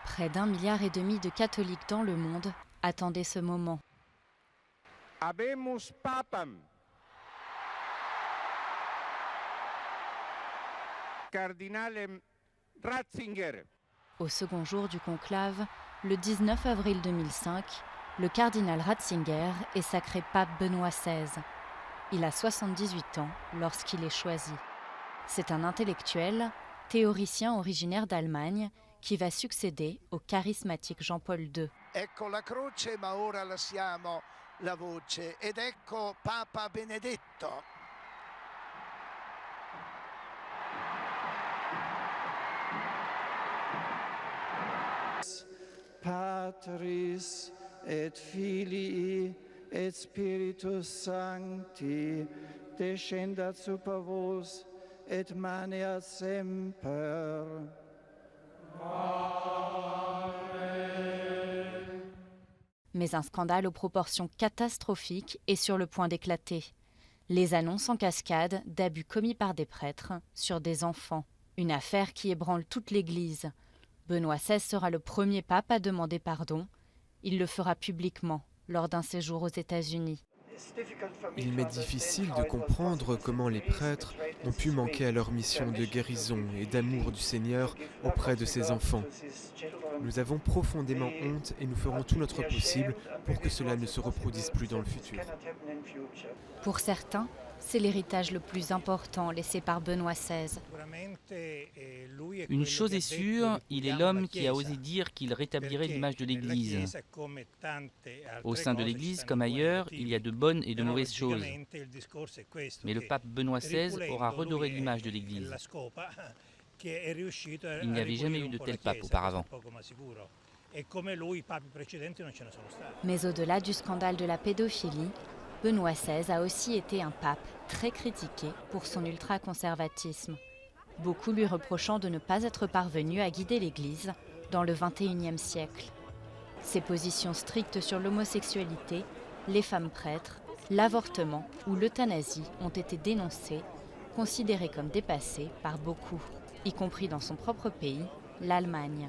Près d'1,5 milliard de catholiques dans le monde attendaient ce moment. Habemus papam. Cardinalem Ratzinger. Au second jour du conclave, le 19 avril 2005, le cardinal Ratzinger est sacré pape Benoît XVI. Il a 78 ans lorsqu'il est choisi. C'est un intellectuel, théoricien originaire d'Allemagne, qui va succéder au charismatique Jean-Paul II. Ecco la croce, ma ora lasciamo la voce. Ed ecco Papa Benedetto. Patris et Filii et Spiritus Sancti, descendat super vos et maneat semper. Mais un scandale aux proportions catastrophiques est sur le point d'éclater. Les annonces en cascade d'abus commis par des prêtres sur des enfants. Une affaire qui ébranle toute l'Église. Benoît XVI sera le premier pape à demander pardon. Il le fera publiquement lors d'un séjour aux États-Unis. Il m'est difficile de comprendre comment les prêtres ont pu manquer à leur mission de guérison et d'amour du Seigneur auprès de ses enfants. Nous avons profondément honte et nous ferons tout notre possible pour que cela ne se reproduise plus dans le futur. Pour certains, c'est l'héritage le plus important laissé par Benoît XVI. Une chose est sûre, il est l'homme qui a osé dire qu'il rétablirait l'image de l'Église. Au sein de l'Église, comme ailleurs, il y a de bonnes et de mauvaises choses. Mais le pape Benoît XVI aura redoré l'image de l'Église. Il n'y avait jamais eu de tel pape auparavant. Mais au-delà du scandale de la pédophilie, Benoît XVI a aussi été un pape très critiqué pour son ultra-conservatisme. Beaucoup lui reprochant de ne pas être parvenu à guider l'Église dans le XXIe siècle. Ses positions strictes sur l'homosexualité, les femmes prêtres, l'avortement ou l'euthanasie ont été dénoncées, considérées comme dépassées par beaucoup, y compris dans son propre pays, l'Allemagne.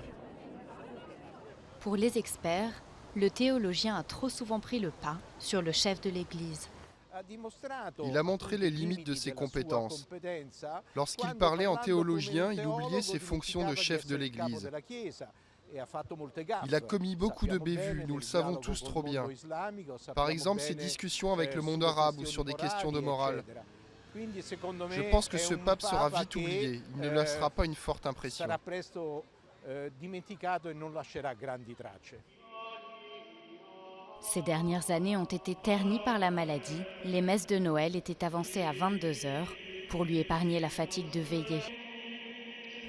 Pour les experts, le théologien a trop souvent pris le pas sur le chef de l'Église. Il a montré les limites de ses compétences. Lorsqu'il parlait en théologien, il oubliait ses fonctions de chef de l'Église. Il a commis beaucoup de bévues, nous le savons tous trop bien. Par exemple, ses discussions avec le monde arabe ou sur des questions de morale. Je pense que ce pape sera vite oublié. Il ne laissera pas une forte impression. Ces dernières années ont été ternies par la maladie. Les messes de Noël étaient avancées à 22h pour lui épargner la fatigue de veiller.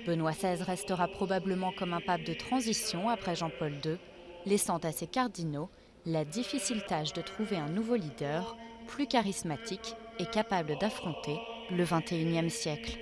Benoît XVI restera probablement comme un pape de transition après Jean-Paul II, laissant à ses cardinaux la difficile tâche de trouver un nouveau leader plus charismatique et capable d'affronter le XXIe siècle.